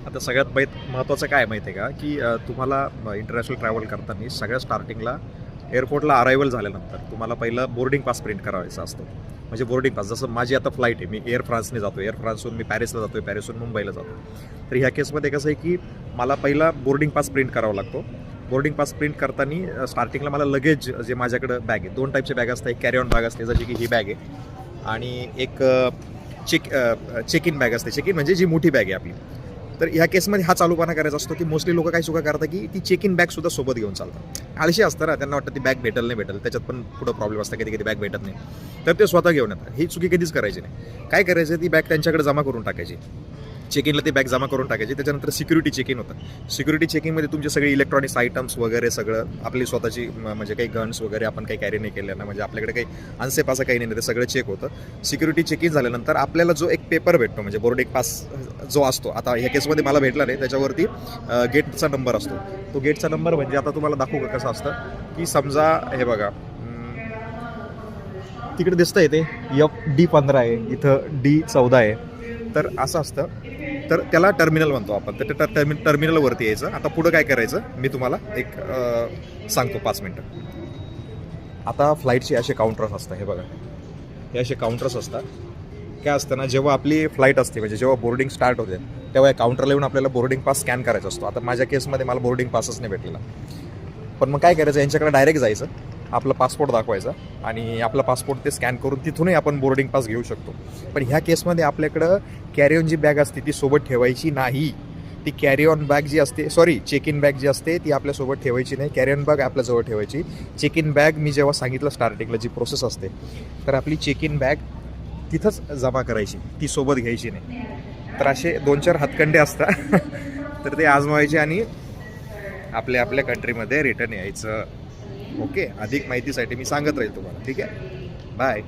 आता सगळ्यात महत्त्वाचं काय माहिती आहे का, की तुम्हाला इंटरनॅशनल ट्रॅव्हल करताना सगळ्यात स्टार्टिंगला एअरपोर्टला अरायवल झाल्यानंतर तुम्हाला पहिलं बोर्डिंग पास प्रिंट करावायचा असतो. म्हणजे बोर्डिंग पास, जसं माझी आता फ्लाईट आहे, मी एअर फ्रान्सने जातो, एअर फ्रान्सहून मी पॅरिसला जातो, पॅरिसहून मुंबईला जातो. तर ह्या केसमध्ये कसं आहे की मला पहिला बोर्डिंग पास प्रिंट करावा लागतो. बोर्डिंग पास प्रिंट करताना स्टार्टिंगला मला लगेज जे माझ्याकडं बॅग आहे, 2 टाईपच्या बॅग असतात. एक कॅरी ऑन बॅग असते जशी की ही बॅग आहे, आणि एक चेक इन बॅग असते. चेक इन म्हणजे जी मोठी बॅग आहे आपली. तर ह्या केसमध्ये हा चालूपणा करायचा असतो की मोस्टली लोक काय चुका करतात की ती चेक इन बॅगसुद्धा सोबत घेऊन चालतात. आळशी असतं ना, त्यांना वाटतं ती बॅग भेटेल नाही भेटेल, त्याच्यात पण पुढं प्रॉब्लेम असतात, कधी कधी बॅग भेटत नाही, तर ते स्वतः घेऊन येतात. ही चुकी कधीच करायची नाही. काय करायचं, ती बॅग त्यांच्याकडे जमा करून टाकायची. चेक इनला ती बॅग जमा करून टाकायची. त्याच्यानंतर सिक्युरिटी चेक इन होतं. सिक्युरिटी चेकिंगमध्ये तुमचे सगळे इलेक्ट्रॉनिक्स आयटम्स वगैरे सगळं, आपली स्वतःची म्हणजे काही गन्स वगैरे आपण काही कॅरी नाही केलं ना, म्हणजे आपल्याकडे काही अनसेफ असं काही नाही, ते सगळं चेक होतं. सिक्युरिटी चेक इन झाल्यानंतर आपल्याला जो एक पेपर भेटतो, म्हणजे बोर्डिंग पास जो असतो, आता ह्या केसमध्ये मला भेटला नाही, त्याच्यावरती गेटचा नंबर असतो. तो गेटचा नंबर म्हणजे आता तुम्हाला दाखवू का कसं असतं, की समजा हे बघा, तिकडे दिसतं आहे ते FD15 आहे, इथं D14 आहे. तर असं असतं. तर त्याला टर्मिनल म्हणतो आपण. तर टर्मिनलवरती यायचं. आता पुढं काय करायचं मी तुम्हाला एक सांगतो 5 मिनटं. आता फ्लाईटचे असे काउंटर्स असतात, हे बघा, हे असे काउंटर्स असतात. काय असतं ना, जेव्हा आपली फ्लाईट असते, म्हणजे जेव्हा बोर्डिंग स्टार्ट होते, तेव्हा या काउंटरला येऊन आपल्याला बोर्डिंग पास स्कॅन करायचा असतो. आता माझ्या केसमध्ये मला बोर्डिंग पासच नाही भेटलेला. पण मग काय करायचं, यांच्याकडे डायरेक्ट जायचं, आपलं पासपोर्ट दाखवायचा, आणि आपला पासपोर्ट ते स्कॅन करून तिथूनही आपण बोर्डिंग पास घेऊ शकतो. पण ह्या केसमध्ये आपल्याकडं कॅरी ऑन जी बॅग असते ती सोबत ठेवायची नाही. ती कॅरी ऑन बॅग जी असते, चेक इन बॅग जी असते ती आपल्यासोबत ठेवायची नाही. कॅरी ऑन बॅग आपल्याजवळ ठेवायची. चेक इन बॅग मी जेव्हा सांगितलं स्टार्टिंगला जी प्रोसेस असते, तर आपली चेक इन बॅग तिथंच जमा करायची, ती सोबत घ्यायची नाही. तर असे 2-4 हातखंडे असतात तर ते आजमावायचे आणि आपल्या कंट्रीमध्ये रिटर्न यायचं. ओके, अधिक माहितीसाठी मी सांगत राहील तुम्हाला. ठीक आहे, बाय.